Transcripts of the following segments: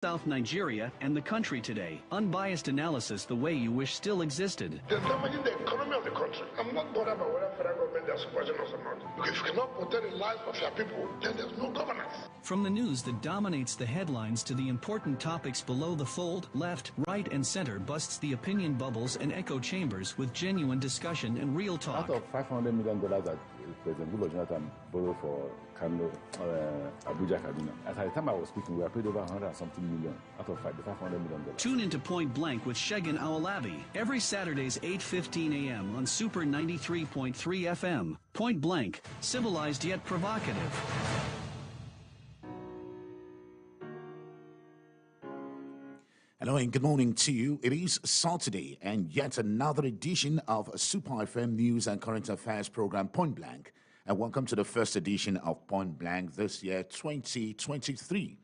South Nigeria, and the country today. Unbiased analysis the way you wish still existed. They're damaging the economy of the country. I'm not bothered about whether federal government is supporting us or not. Because if you cannot protect the lives of your people, then there's no governance. From the news that dominates the headlines to the important topics below the fold, left, right, and center busts the opinion bubbles and echo chambers with genuine discussion and real talk. Out of $500 million that President Goodluck Jonathan borrowed for Abuja Kaduna, at the time I was speaking, we were paid over 100-something million out of the $500 million. Tune into Point Blank with Shegun Awolabi every Saturdays 8:15 a.m. on Super 93.3 FM. Point Blank, civilized yet provocative. Hello and good morning to you. It is Saturday and yet another edition of Super FM News and Current Affairs program Point Blank. And welcome to the first edition of Point Blank this year, 2023.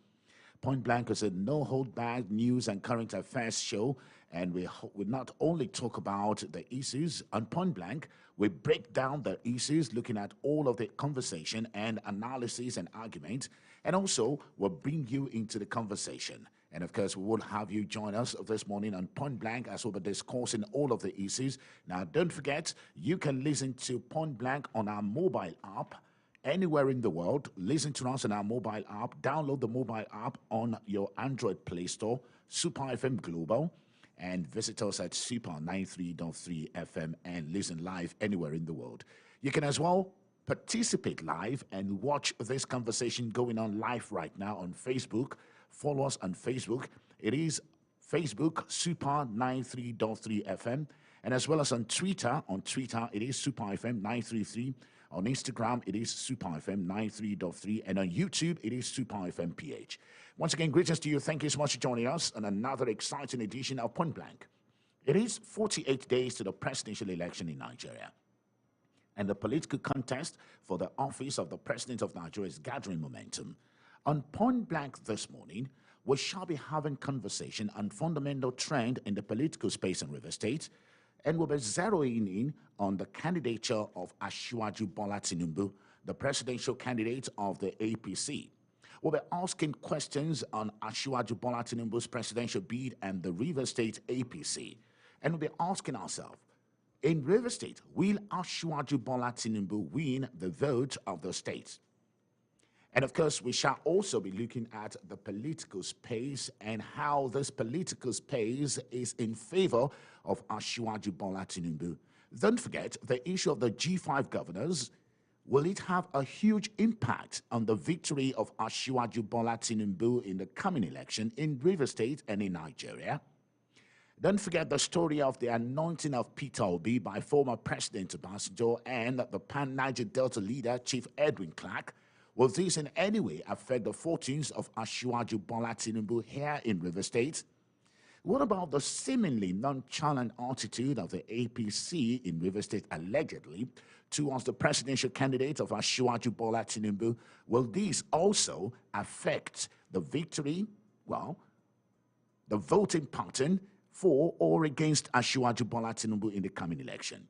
Point Blank is a no-hold-barred news and current affairs show, and we not only talk about the issues on Point Blank, we break down the issues, looking at all of the conversation and analysis and argument, and also we'll bring you into the conversation. And of course, we will have you join us this morning on Point Blank as we'll be discussing all of the issues. Now, don't forget, you can listen to Point Blank on our mobile app anywhere in the world. Listen to us on our mobile app. Download the mobile app on your Android Play Store, Super FM Global, and visit us at Super 93.3 FM and listen live anywhere in the world. You can as well participate live and watch this conversation going on live right now on Facebook. Follow us on Facebook. It is Facebook Super 93.3 FM, and as well as on Twitter. On Twitter, it is Super FM 933. On Instagram, it is Super FM 93.3, and on YouTube, it is Super FM PH. Once again, greetings to you. Thank you so much for joining us on another exciting edition of Point Blank. It is 48 days to the presidential election in Nigeria, and the political contest for the office of the president of Nigeria is gathering momentum. On Point Blank this morning, we shall be having conversation on fundamental trend in the political space in River State, and we'll be zeroing in on the candidature of Asiwaju Bola Tinubu, the presidential candidate of the APC. We'll be asking questions on Asiwaju Bola Tinubu's presidential bid and the River State APC, and we'll be asking ourselves, in River State, will Asiwaju Bola Tinubu win the vote of the state? And of course, we shall also be looking at the political space and how this political space is in favor of Asiwaju Bola Tinubu. Don't forget the issue of the G5 governors. Will it have a huge impact on the victory of Asiwaju Bola Tinubu in the coming election in River State and in Nigeria? Don't forget the story of the anointing of Peter Obi by former President Obasanjo and the Pan-Niger Delta leader, Chief Edwin Clark. Will this in any way affect the fortunes of Asiwaju Bola Tinubu here in River State? What about the seemingly nonchalant attitude of the APC in River State allegedly towards the presidential candidate of Asiwaju Bola Tinubu? Will this also affect the victory, the voting pattern for or against Asiwaju Bola Tinubu in the coming election?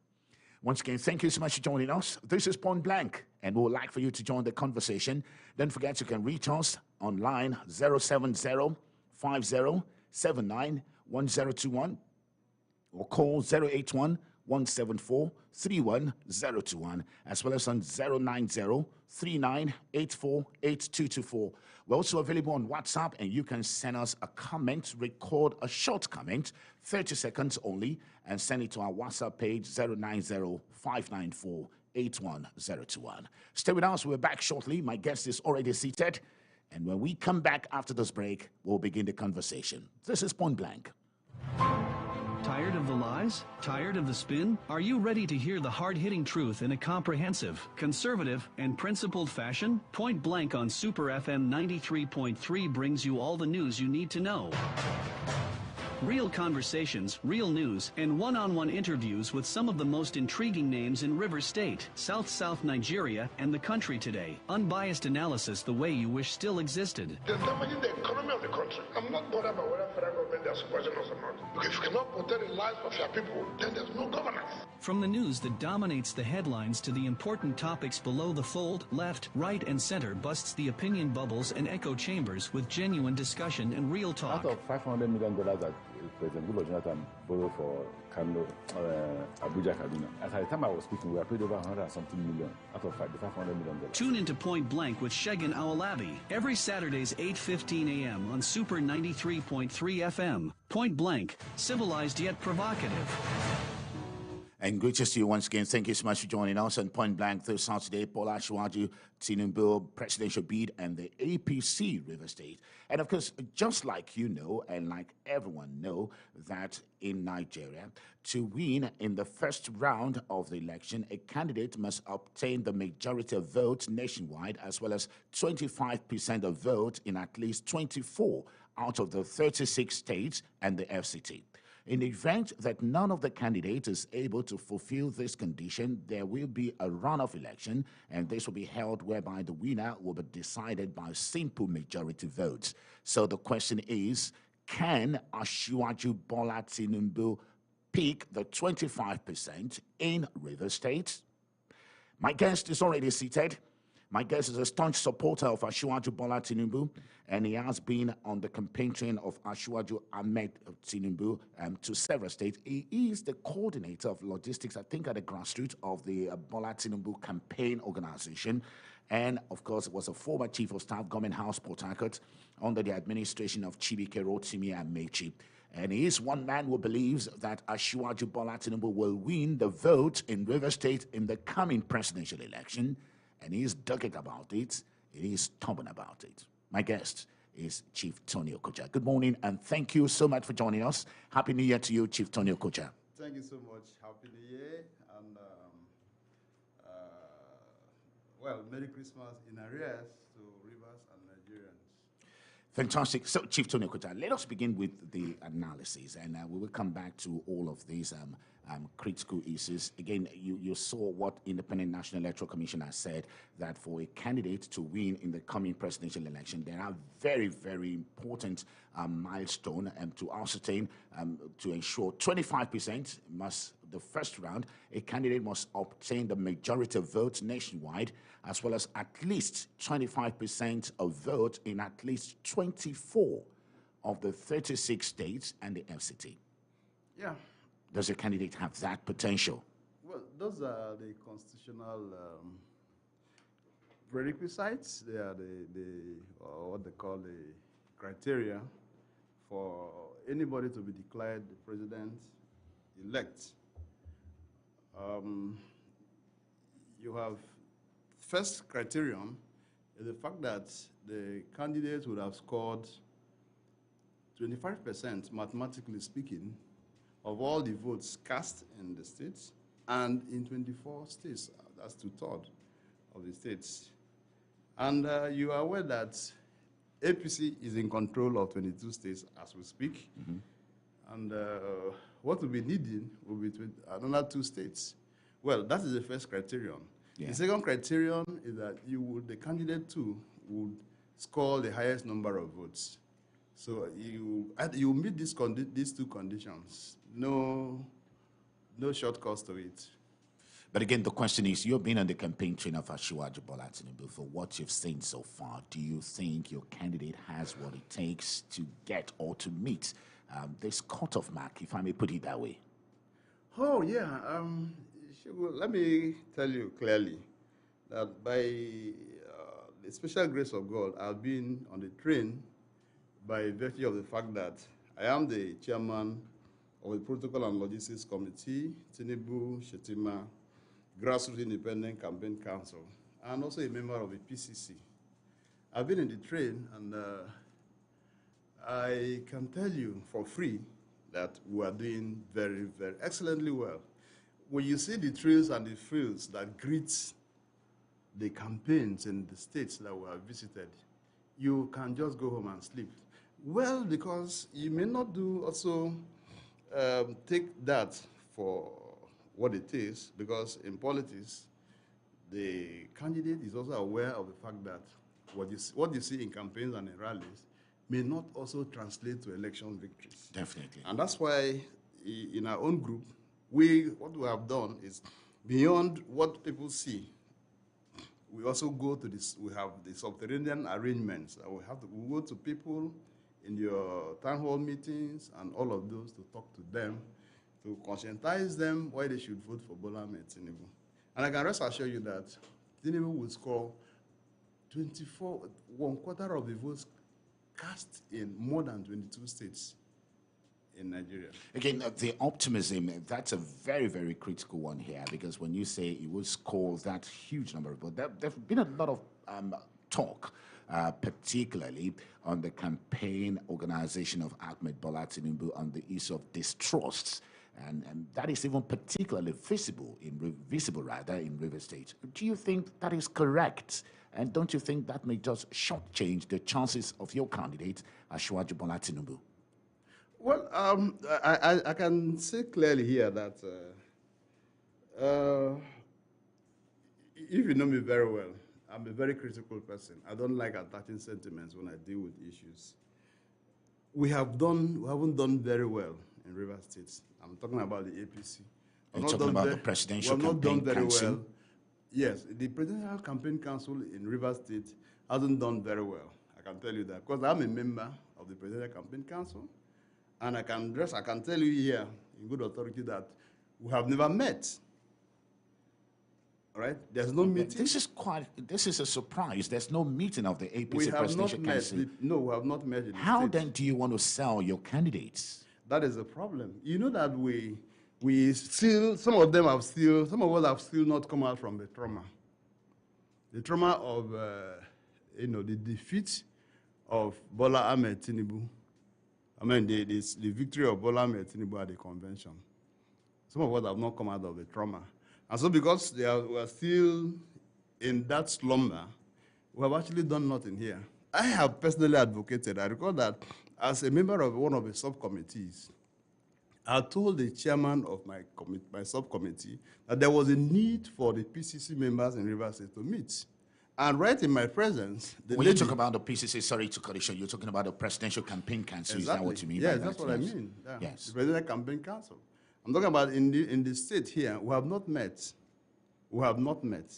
Once again, thank you so much for joining us. This is Point Blank, and we would like for you to join the conversation. Don't forget you can reach us online 070-5079-1021 or call 081-174-31021, as well as on 090-3984-8224. We're also available on WhatsApp, and you can send us a comment, record a short comment, 30 seconds only, and send it to our WhatsApp page 090-594-81021. Stay with us. We're back shortly. My guest is already seated, and when we come back after this break, we'll begin the conversation. This is Point Blank. Tired of the lies? Tired of the spin? Are you ready to hear the hard-hitting truth in a comprehensive, conservative, and principled fashion? Point Blank on Super FM 93.3 brings you all the news you need to know. Real conversations, real news, and one-on-one interviews with some of the most intriguing names in River State, South Nigeria, and the country today. Unbiased analysis the way you wish still existed. They're damaging the economy of the country. I'm not not bothered about whether federal government is supporting us or not. Because if you cannot protect the lives of your people, then there's no governance. From the news that dominates the headlines to the important topics below the fold, left, right, and center busts the opinion bubbles and echo chambers with genuine discussion and real talk. Out of $500 million that President Goodluck Jonathan borrowed for Abuja Kaduna, at the time I was speaking, we were paid over 100 and something million out of the $500 million. Tune into Point Blank with Shegan Awolabi every Saturdays 8:15 a.m. on Super 93.3 FM. Point Blank, civilized yet provocative. And greetings to you once again. Thank you so much for joining us on Point Blank this Saturday. Bola Asiwaju Tinubu presidential bid and the APC River State. And of course, just like you know, and like everyone know, that in Nigeria, to win in the first round of the election, a candidate must obtain the majority of votes nationwide, as well as 25% of votes in at least 24 out of the 36 states and the FCT. In the event that none of the candidates is able to fulfill this condition, there will be a runoff election, and this will be held whereby the winner will be decided by simple majority votes. So the question is, can Asiwaju Bola Tinubu pick the 25% in Rivers State? My guest is already seated. My guest is a staunch supporter of Asiwaju Bola Tinubu, and he has been on the campaign train of Asiwaju Ahmed Tinubu to several states. He is the coordinator of logistics, I think, at the grassroots of the Bola Tinubu campaign organization. And, of course, was a former chief of staff, Government House, Port Harcourt, under the administration of Chibike Rotimi Amechi. And he is one man who believes that Asiwaju Bola Tinubu will win the vote in Rivers State in the coming presidential election. And he is dogged about it. He is stubborn about it. My guest is Chief Tony Okocha. Good morning, and thank you so much for joining us. Happy New Year to you, Chief Tony Okocha. Thank you so much. Happy New Year, and well, Merry Christmas in arrears to Rivers and Nigerians. Fantastic. So, Chief Tony Okocha, let us begin with the analysis, and we will come back to all of these critical issues. Again, you saw what Independent National Electoral Commission has said, that for a candidate to win in the coming presidential election, there are very, very important milestones to ascertain, to ensure 25% must, the first round, a candidate must obtain the majority of votes nationwide, as well as at least 25% of votes in at least 24 of the 36 states and the FCT. Yeah. Does a candidate have that potential? Well, those are the constitutional prerequisites. They are what they call the criteria for anybody to be declared the president-elect. You have first criterion is the fact that the candidate would have scored 25%, mathematically speaking, of all the votes cast in the states, and in 24 states. That's 2/3 of the states. And you are aware that APC is in control of 22 states as we speak. Mm-hmm. And what will be needed will be another 2 states. Well, that is the first criterion. Yeah. The second criterion is that the candidate too would score the highest number of votes. So you meet these 2 conditions. No shortcuts to it. But again, the question is, you've been on the campaign train of Asiwaju Bola Tinubu. For what you've seen so far, do you think your candidate has what it takes to get or to meet this cutoff mark, if I may put it that way? Oh, yeah. Let me tell you clearly that by the special grace of God, I've been on the train by virtue of the fact that I am the chairman of the Protocol and Logistics Committee, Tinubu Shetima Grassroots Independent Campaign Council, and also a member of the PCC. I've been in the train, and I can tell you for free that we are doing very, very excellently well. When you see the trails and the fields that greet the campaigns in the states that we have visited, you can just go home and sleep. Well, because you may not do also take that for what it is, because in politics, the candidate is also aware of the fact that what you see in campaigns and in rallies may not also translate to election victories. Definitely. And that's why in our own group, what we have done is beyond what people see. We also go to this, we have the subterranean arrangements. We go to people in your town hall meetings and all of those to talk to them, to conscientize them why they should vote for Bola Ahmed Tinubu. And I can rest assure you that Tinubu will score 1/4 of the votes cast in more than 22 states in Nigeria. Again, the optimism, that's a very, very critical one here, because when you say it will score that huge number of votes, there have been a lot of talk, particularly on the campaign organization of Ahmed Bola Tinubu on the issue of distrusts. And that is even particularly visible in River State. Do you think that is correct? And don't you think that may just shortchange the chances of your candidate, Asiwaju Bola Tinubu? Well, I can say clearly here that if you know me very well, I'm a very critical person. I don't like attaching sentiments when I deal with issues. We haven't done very well in River State. I'm talking about the APC. You're talking about the Presidential Campaign Council? Yes, the Presidential Campaign Council in River State hasn't done very well. I can tell you that, because I'm a member of the Presidential Campaign Council, and I can tell you here in good authority that we have never met. All right? There's no meeting. This is a surprise. There's no meeting of the APC we have Presidential not Council. No, we have not met in the How state. then do you want to sell your candidates? That is the problem. You know that we still, some of us have still not come out from the trauma. The trauma of, the defeat of Bola Ahmed Tinubu. I mean, the victory of Bola Ahmed Tinubu at the convention. Some of us have not come out of the trauma. And so because we are still in that slumber, we have actually done nothing here. I have personally advocated, I recall that as a member of one of the subcommittees, I told the chairman of my subcommittee that there was a need for the PCC members in River State to meet. And right in my presence, when you talk about the PCC, sorry to cut it short, you're talking about the Presidential Campaign Council. Exactly. Is that what you mean? Yes, by that? That's what I mean. Yeah. Yes. The Presidential Campaign Council. I'm talking about in the state here, we have not met. We have not met.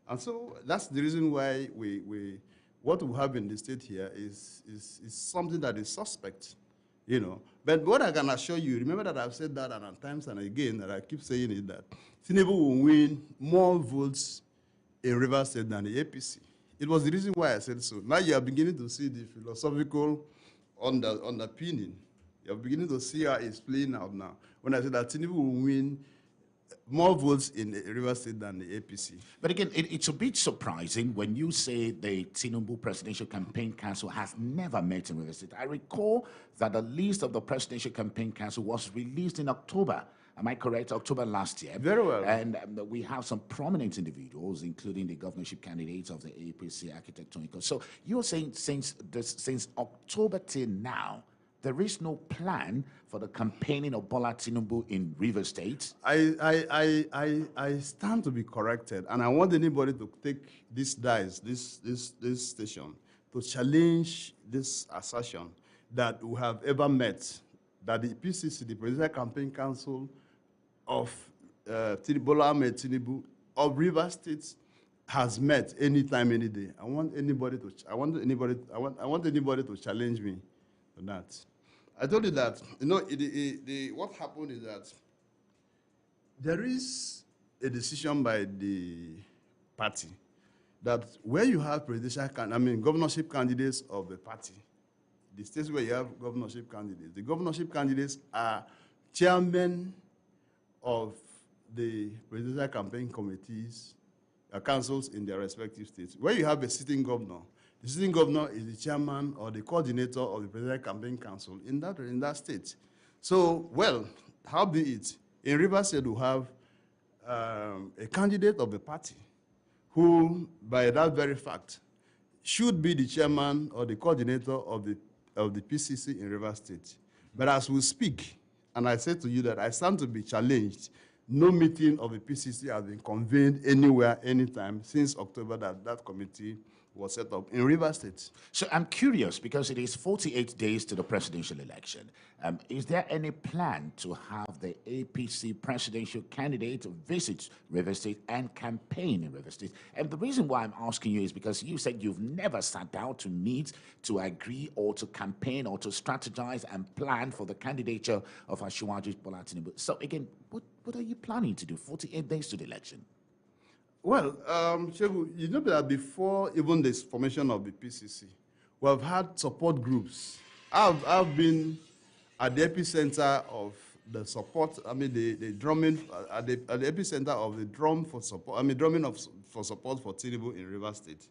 And so that's the reason why what we have in the state here is something that is suspect, you know. But what I can assure you, remember that I've said that and times and again, that I keep saying it, that Tinubu will win more votes in River State than the APC. It was the reason why I said so. Now you are beginning to see the philosophical underpinning. You're beginning to see how it's playing out now. When I said that Tinubu will win more votes in River State than the APC. But again, it's a bit surprising when you say the Tinubu Presidential Campaign Council has never met in River State. I recall that the list of the Presidential Campaign Council was released in October. Am I correct? October last year. Very well. And we have some prominent individuals, including the governorship candidates of the APC, Architectonical. So you're saying since October till now, there is no plan for the campaigning of Bola Tinubu in River State? I stand to be corrected, and I want anybody to take this station, to challenge this assertion that we have ever met, that the PCC, the Presidential Campaign Council of Bola Ahmed Tinubu of River State, has met any time, any day. I want anybody to challenge me on that. I told you that, you know, what happened is that there is a decision by the party that where you have governorship candidates of the party, the states where you have governorship candidates, the governorship candidates are chairmen of the presidential campaign committees, councils in their respective states. Where you have a sitting governor, the sitting governor is the chairman or the coordinator of the presidential campaign council in that state. So, well, how be it? In River State, we have a candidate of the party who, by that very fact, should be the chairman or the coordinator of the PCC in River State. But as we speak, and I say to you that I stand to be challenged, no meeting of the PCC has been convened anywhere, anytime since October that committee was set up in Rivers State. So I'm curious, because it is 48 days to the presidential election. Is there any plan to have the APC presidential candidate visit River State and campaign in River State? And the reason why I'm asking you is because you said you've never sat down to meet, to agree, or to campaign, or to strategize and plan for the candidature of Asiwaju Bola Tinubu. So again, what are you planning to do 48 days to the election? Well, Shehu, you know that before even the formation of the PCC, we have had support groups. I've been at the epicenter of the support, the drumming, at the epicenter of the drum for support, drumming for support for Tinubu in River State.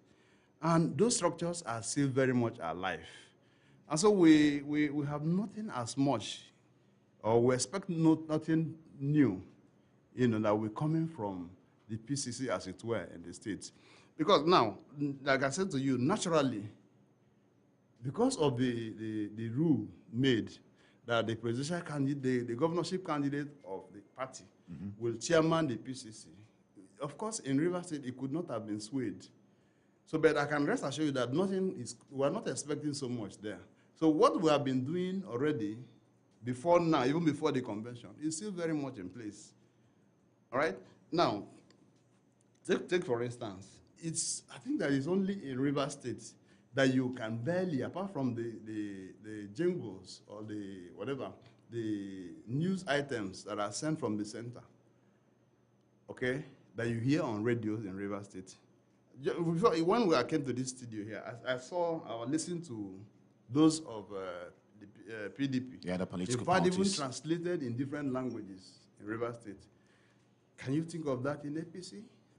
And those structures are still very much alive. And so we have nothing as much, or we expect nothing new, that we're coming from the PCC, as it were, in the States. Because now, like I said to you, naturally, because of the rule made that the presidential candidate, the governorship candidate of the party will chairman the PCC, of course, in River State, it could not have been swayed. So, but I can rest assured you that we're not expecting so much there. So what we have been doing already, before now, even before the convention, is still very much in place. All right? Now, take for instance, I think that it's only in River State that you can barely, apart from the jingles or the news items that are sent from the center, okay, that you hear on radios in River State. When I came to this studio here, I listened to those of the PDP. Yeah, the political parties. parties. Even translated in different languages in River State. Can you think of that in APC,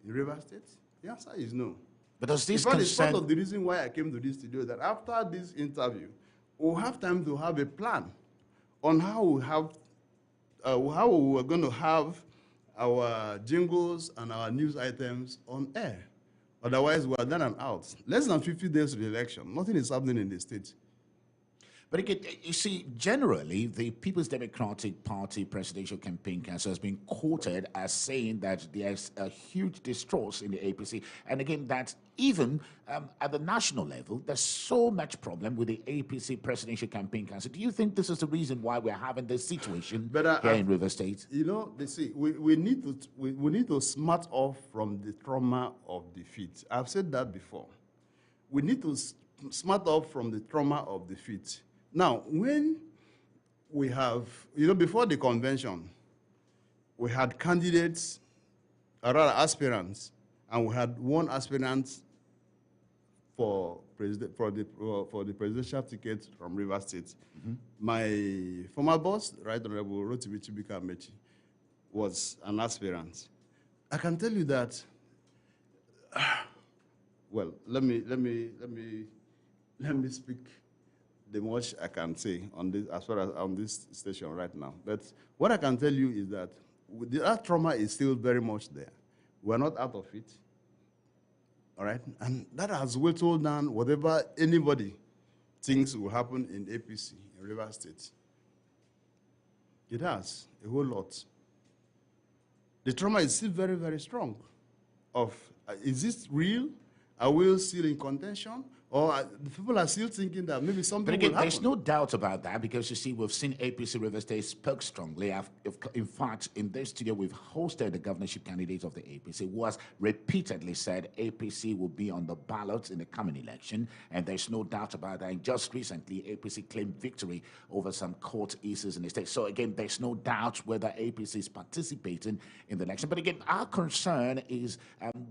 in River State? The answer is no. But does this it's part of the reason why I came to this studio, that after this interview, we'll have time to have a plan on how we're going to have our jingles and our news items on air. Otherwise, we're done and out. Less than 50 days to the election. Nothing is happening in the state. But again, you see, generally, the People's Democratic Party Presidential Campaign Council has been quoted as saying that there's a huge distrust in the APC. And again, that even at the national level, there's so much problem with the APC Presidential Campaign Council. Do you think this is the reason why we're having this situation here in River State? You know, they say we need to smart off from the trauma of defeat. I've said that before. We need to smart off from the trauma of defeat. Now, when we have, before the convention, we had candidates, or rather aspirants, and we had one aspirant for the presidential ticket from River State. My former boss, Right Honorable Rotimi Chibuike Amechi, was an aspirant. I can tell you that. Well, let me speak the much I can say on this, as far as on this station right now. But what I can tell you is that that trauma is still very much there. We're not out of it. All right? And that has whittled down whatever anybody thinks will happen in APC, in River State. It has, a whole lot. The trauma is still very, very strong. Is this real? Are we still in contention? Or the people are still thinking that maybe something will happen? There's no doubt about that, because you see, we've seen APC River State spoke strongly. In fact, in this studio, we've hosted the governorship candidate of the APC, who has repeatedly said APC will be on the ballot in the coming election, and there's no doubt about that. And just recently, APC claimed victory over some court issues in the state. So again, there's no doubt whether APC is participating in the election. But again, our concern is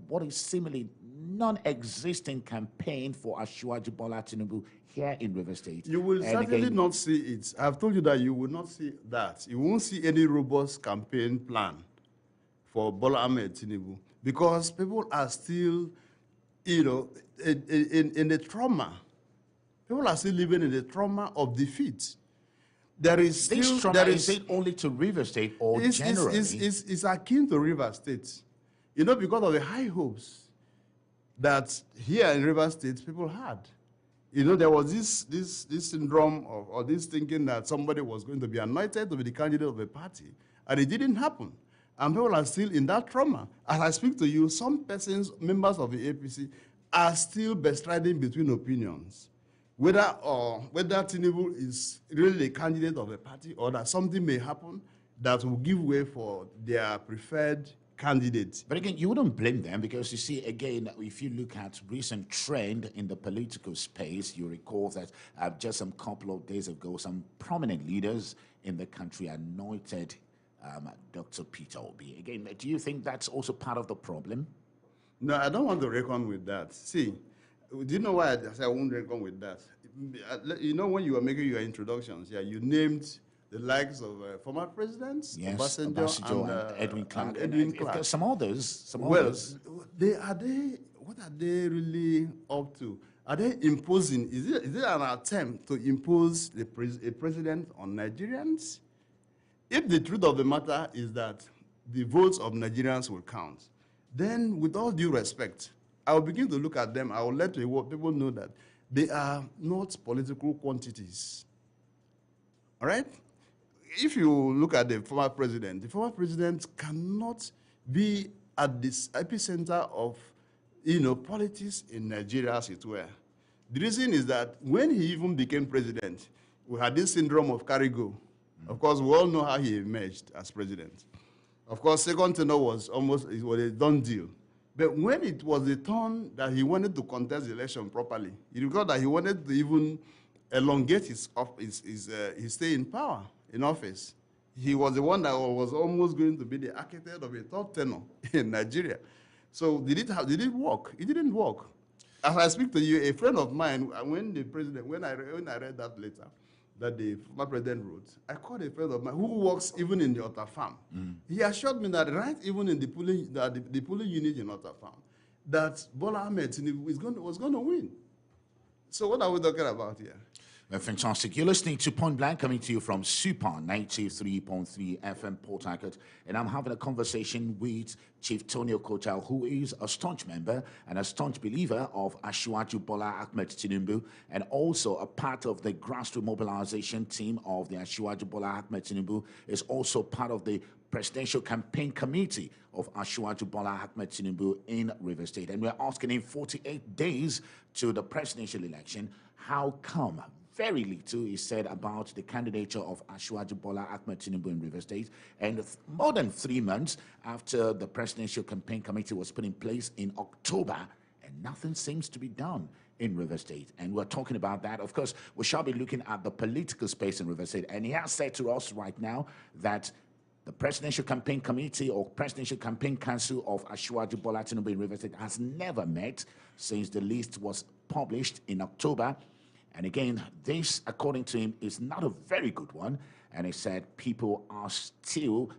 what is seemingly non-existing campaign for Asiwaju Bola Tinubu here in River State. You will certainly not see it. I've told you that you will not see that. You won't see any robust campaign plan for Bola Ahmed Tinubu, because people are still, in the trauma. People are still living in the trauma of defeat. There is still, this trauma, is it only to River State or generally? It's akin to River State. Because of the high hopes that here in River State people had. There was this syndrome or this thinking that somebody was going to be anointed to be the candidate of a party, and it didn't happen. And people are still in that trauma. As I speak to you, some persons, members of the APC, are still bestriding between opinions, whether Tinubu is really a candidate of a party or that something may happen that will give way for their preferred candidate. But again, you wouldn't blame them because you see, again, if you look at recent trend in the political space, you recall that just a couple of days ago, some prominent leaders in the country anointed Dr. Peter Obi. Again, do you think that's also part of the problem? No, I don't want to reckon with that. See, do you know why I say I won't reckon with that? You know, when you were making your introductions, yeah, you named the likes of former presidents, Yes, Obasanjo and Edwin Clark. Edwin Clark. Some others. What are they really up to? Are they imposing? Is it an attempt to impose a president on Nigerians? If the truth of the matter is that the votes of Nigerians will count, then with all due respect, I will begin to look at them. I will let people know that they are not political quantities. All right? If you look at the former president cannot be at this epicenter of, politics in Nigeria, as it were. The reason is that when he even became president, we had this syndrome of carry-go. Of course, we all know how he emerged as president. Of course, second tenure was a done deal. But when it was the turn that he wanted to contest the election properly, you recall that he wanted to even elongate his stay in power, in office. He was the one that was almost going to be the architect of a third tenure in Nigeria. So did it work? It didn't work. As I speak to you, a friend of mine, when I read that letter that the former president wrote, I called a friend of mine who works even in the Otta farm. He assured me that right even in the polling unit in Otta farm, that Bola Ahmed Tinubu was going to win. So what are we talking about here? Well, fantastic. You're listening to Point Blank, coming to you from Super 93.3 FM Port Harcourt. And I'm having a conversation with Chief Tony Okocha, who is a staunch member and a staunch believer of Asiwaju Bola Ahmed Tinubu, and also a part of the grassroots mobilization team of the Asiwaju Bola Ahmed Tinubu, is also part of the Presidential Campaign Committee of Asiwaju Bola Ahmed Tinubu in Rivers State. And we're asking him 48 days to the presidential election, how come very little is said about the candidature of Asiwaju Bola Ahmed Tinubu in Rivers State, and more than 3 months after the Presidential Campaign Committee was put in place in October, and nothing seems to be done in Rivers State. And we're talking about that. Of course, we shall be looking at the political space in Rivers State, and he has said to us right now that the Presidential Campaign Committee or Presidential Campaign Council of Asiwaju Bola Tinubu in Rivers State has never met since the list was published in October. And again, this, according to him, is not a very good one. And he said people are still,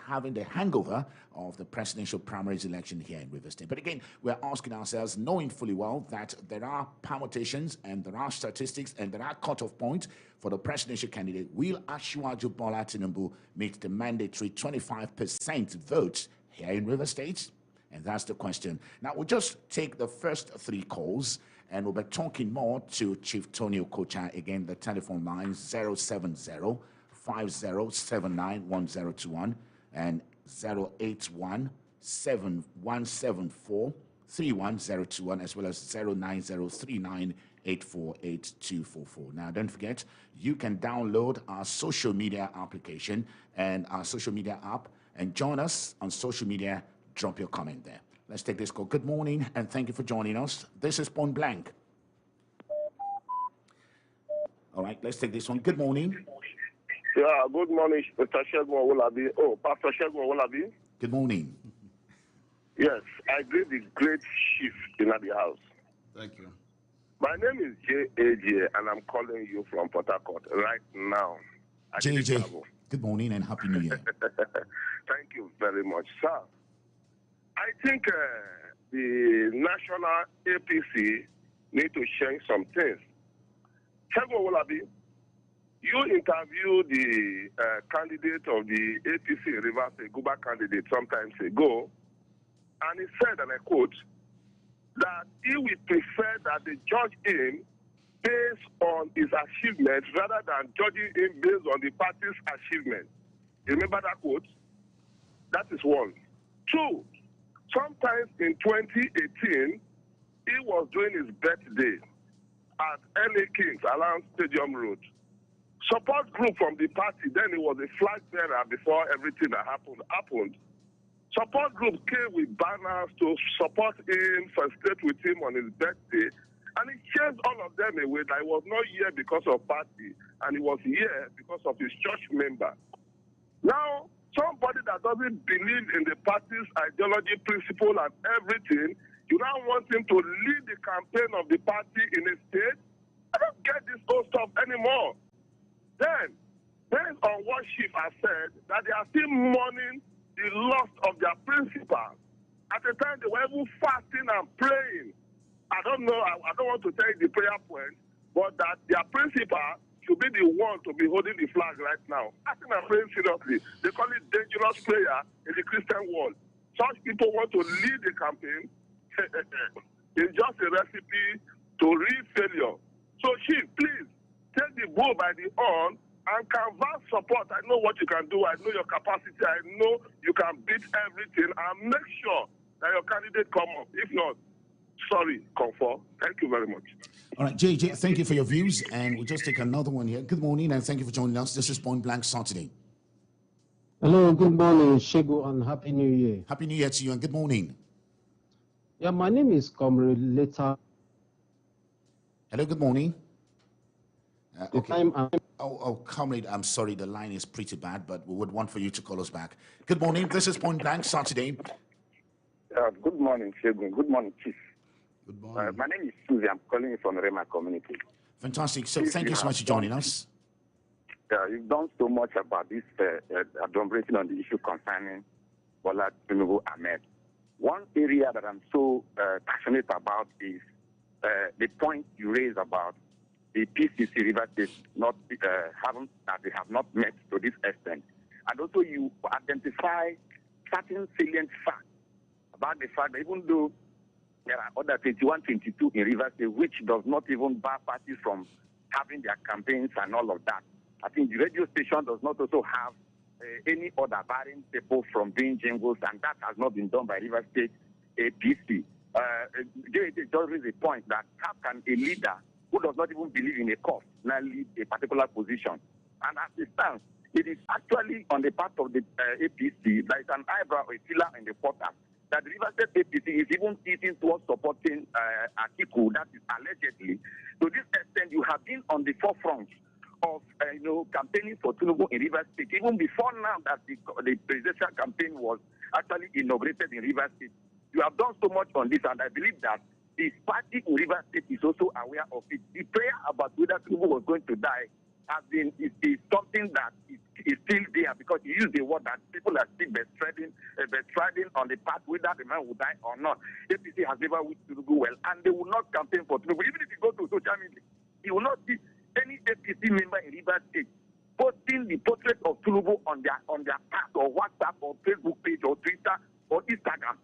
having the hangover of the presidential primaries election here in Rivers State. But again, we're asking ourselves, knowing fully well that there are permutations and there are statistics and there are cutoff points for the presidential candidate. Will Asiwaju Bola Tinubu meet the mandatory 25% votes here in Rivers State? And that's the question. Now, we'll just take the first 3 calls, and we'll be talking more to Chief Tony Okocha. Again, the telephone line 070-5079-1021 and 081-7174-31021, as well as 09039848244. Now, don't forget, you can download our social media application and our social media app and join us on social media. Drop your comment there. Let's take this call. Good morning, and thank you for joining us. This is Point Blank. All right, let's take this one. Good morning. Yeah, good morning, Mr. Shegun Owolabi. Oh, Pastor Shegun Owolabi. Good morning. Yes, I greet the great chief in the house. Thank you. My name is J.A.J., and I'm calling you from Port Harcourt right now. J.J., good morning and Happy New Year. Thank you very much, sir. I think the national APC need to change some things. Shegun Owolabi, you interviewed the candidate of the APC in Rivers, a Guba candidate, sometimes ago, and he said, and I quote, that he would prefer that they judge him based on his achievements rather than judging him based on the party's achievement. You remember that quote? That is one. 2, sometimes in 2018, he was doing his birthday at LA Kings around Stadium Road. Support group from the party, then he was a flag bearer before everything that happened. Support group came with banners to support him, celebrate with him on his birthday, and he chased all of them away. That he was not here because of party, and he was here because of his church member. Now, somebody that doesn't believe in the party's ideology, principle, and everything, you now want him to lead the campaign of the party in a state? I don't get this whole stuff anymore. Then, based on what Chief has said, that they are still mourning the loss of their principal. At the time, they were even fasting and praying. I don't know, I don't want to tell you the prayer point, but that their principal should be the one to be holding the flag right now. I think I'm praying seriously. They call it dangerous prayer in the Christian world. Such people want to lead the campaign. It's just a recipe to real failure. So, Chief, please take the bull by the horn and canvass support. I know what you can do. I know your capacity. I know you can beat everything. And make sure that your candidate come up. If not, sorry, Comfort. Thank you very much. All right, JJ, thank you for your views. And we'll just take another one here. Good morning, and thank you for joining us. This is Point Blank Saturday. Hello, good morning, Shegu, and Happy New Year. Happy New Year to you, and good morning. Yeah, my name is Comrade Leta. Hello, good morning. Okay. Oh, Comrade, I'm sorry, the line is pretty bad, but we would want for you to call us back. Good morning, this is Point Blank Saturday. Good morning, Shegu. Good morning, Chief. Good morning. My name is Susie. I'm calling you from the Rema community. Fantastic. So thank you so much for joining us. You've done so much about this agglomeration on the issue concerning Bola Tinubu Ahmed. One area that I'm so passionate about is the point you raised about the PCC River State not they have not met to this extent, and also you identify certain salient facts about the fact that even though there are other 21, 22 in River State which does not even bar parties from having their campaigns and all of that. I think the radio station does not also have any other barring people from doing jingles, and that has not been done by River State APC. It just raised a point that how can a leader who does not even believe in a cause now lead a particular position? And as it stands, it is actually on the part of the APC, there is an eyebrow, a filler in the quarter, that the River State APC is even eating towards supporting Atiku, that is allegedly. To this extent, you have been on the forefront of campaigning for Tinubu in River State, even before now that the presidential campaign was actually inaugurated in River State. You have done so much on this, and I believe that the party in River State is also aware of it. The prayer about whether Tinubu was going to die is something that is still there, because you use the word that people are still bestriding on the path whether the man will die or not. APC has never wished Tinubu well, and they will not campaign for Tinubu. Even if you go to social media, you will not see any APC member in River State posting the portrait of Tinubu on their path or WhatsApp or Facebook page or Twitter or Instagram.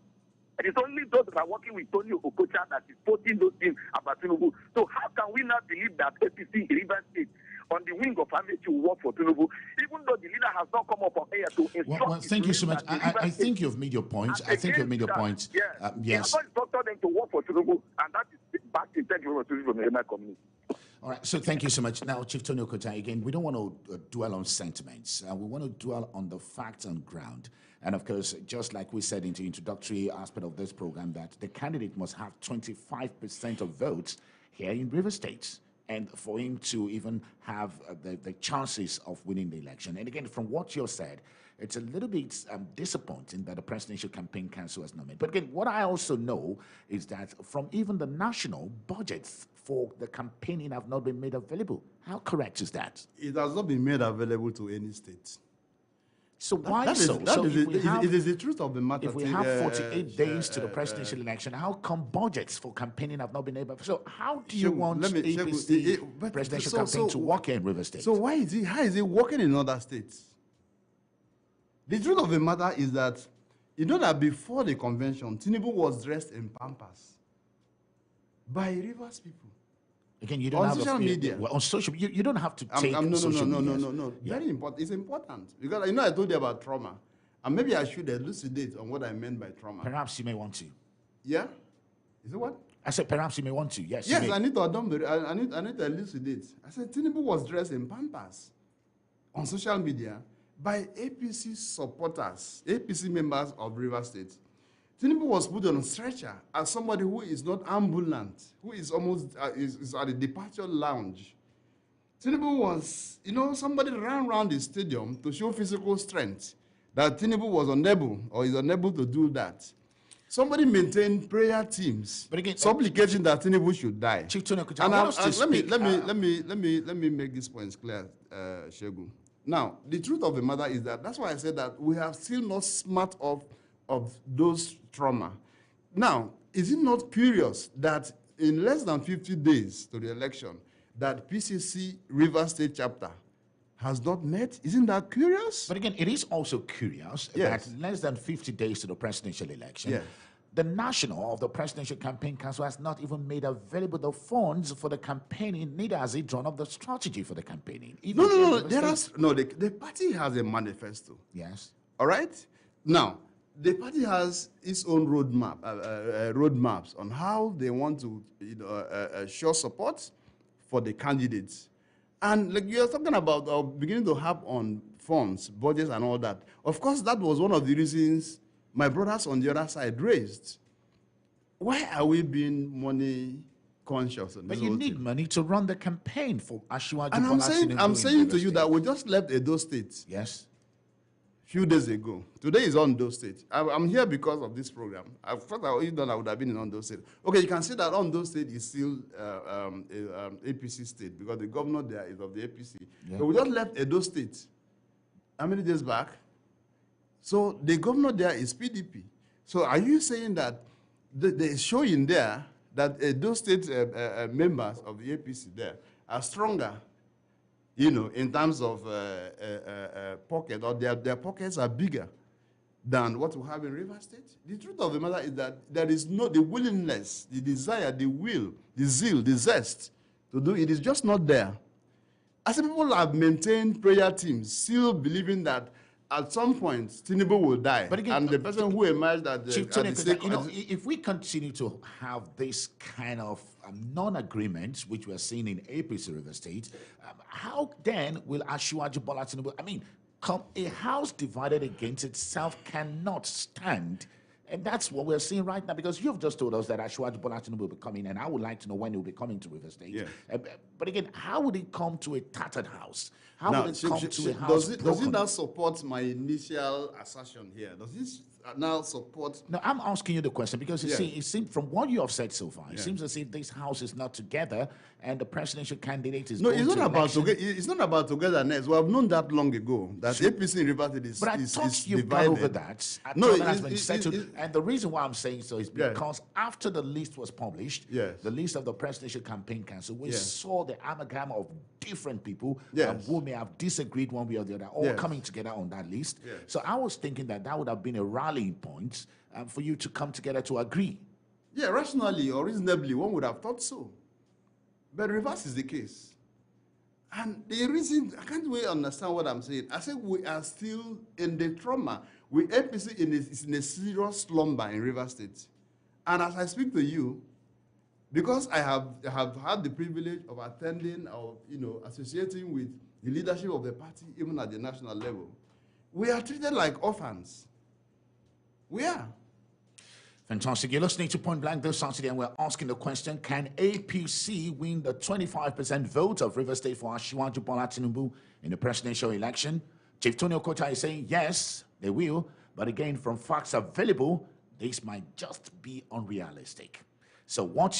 It is only those that are working with Tony Okocha that is posting those things about Tinubu. So how can we not believe that APC in River State on the wing of Amechi will work for Tinubu, even though the leader has not come up on air to instruct? Well, thank you so much. I think you've made your point. I think you've made your point. Yes. Yes. He has not instructed them to work for Tinubu, and that is back in thank you from the Rema community. All right, so thank you so much. Now, Chief Tony Okocha, again, we don't want to dwell on sentiments. We want to dwell on the facts and ground. And of course, just like we said in the introductory aspect of this program, that the candidate must have 25% of votes here in River State, and for him to even have the chances of winning the election. And again, from what you said, it's a little bit disappointing that the Presidential Campaign Council has not met. But again, what I also know is that from even the national budgets for the campaigning have not been made available. How correct is that? It has not been made available to any state. So why It is the truth of the matter. If we have 48 days to the presidential election, how come budgets for campaigning have not been able? So how do you want APC presidential campaign to work here in River State? So how is it working in other states? The truth of the matter is that you know that before the convention, Tinubu was dressed in Pampers by Rivers people. Again, you don't on have social media. On social, you don't have to take social media. No. Yeah. Very important. It's important because I told you about trauma, and maybe I should elucidate on what I meant by trauma. Perhaps you may want to. Yeah. Is it what? I said, perhaps you may want to. Yes, Yes, you may. I need to elucidate. I said, Tinubu was dressed in Pampers on social media by APC supporters, APC members of River State. Tinubu was put on a stretcher as somebody who is not ambulant, who is almost is at the departure lounge. Tinubu was, somebody ran around the stadium to show physical strength, that Tinubu was unable or is unable to do that. Somebody maintained prayer teams, but again, supplicating that Tinubu should die. Chief Tony Okucha, let me make these points clear, Shegun. Now, the truth of the matter is that's why I said that we have still not smart of those trauma. Now, is it not curious that in less than 50 days to the election, that PCC River State chapter has not met? Isn't that curious? But again, it is also curious Yes. that less than 50 days to the presidential election, Yes. the national of the Presidential Campaign Council has not even made available the funds for the campaigning, neither has it drawn up the strategy for the campaigning. Even No. here in the state. The party has a manifesto. Yes. All right? Now, the party has its own roadmaps on how they want to show support for the candidates. And like you're talking about beginning to have on funds, budgets, and all that. Of course, that was one of the reasons my brothers on the other side raised. Why are we being money conscious? But you need money to run the campaign for Asiwaju And Bola Tinubu I'm in saying River to you State. that we just left Edo State. Yes. Few days ago. Today is Ondo State. I'm here because of this program. I thought I would have been in Ondo State. Okay, you can see that Ondo State is still APC state because the governor there is of the APC. Yeah. But we just left Edo State. How many days back? So the governor there is PDP. So are you saying that they're showing there that Edo State members of the APC there are stronger, in terms of pocket, or their pockets are bigger than what we have in River State? The truth of the matter is that there is no the willingness, the desire, the will, the zeal, the zest to do it is just not there. As people have maintained prayer teams, still believing that at some point Tinubu will die, But again, and the person who emerged Chief Tony, if we continue to have this kind of non-agreement, which we're seeing in APC River State, how then will Asiwaju Bola Tinubu, a house divided against itself cannot stand. And that's what we're seeing right now, because you've just told us that Asiwaju Bola Tinubu will be coming, and I would like to know when he will be coming to River State. Yes. But again, how would it come to a tattered house? How Now, would it come to a house does it broken? now support my initial assertion here? Does this now support? No, I'm asking you the question because you Yeah. see, it seems from what you have said so far, it Yeah. seems as if this house is not together and the presidential candidate is No, going it's to not about election. it's not about togetherness. We have known that long ago that APC in River State is But I is thought you've divided. got over that. I No, thought that has it- been it- settled. it- And the reason why I'm saying so is Yeah. because after the list was published, Yes. the list of the Presidential Campaign Council, we Yes. saw the amalgam of different people Yes. who may have disagreed one way or the other, all Yes. coming together on that list. Yes. So I was thinking that that would have been a rallying point for you to come together to agree. Yeah, rationally or reasonably, one would have thought so. But reverse is the case. And the reason, I can't really understand what I'm saying. I said we are still in the trauma. APC is in a serious slumber in River State. And as I speak to you, because I have had the privilege of attending or associating with the leadership of the party, even at the national level, we are treated like orphans. We are. Fantastic. You're listening to Point Blank this Saturday, and we're asking the question, can APC win the 25% vote of River State for Asiwaju Bola Tinubu in the presidential election? Chief Tony Okota is saying, yes, they will. But again, from facts available, this might just be unrealistic. So what's your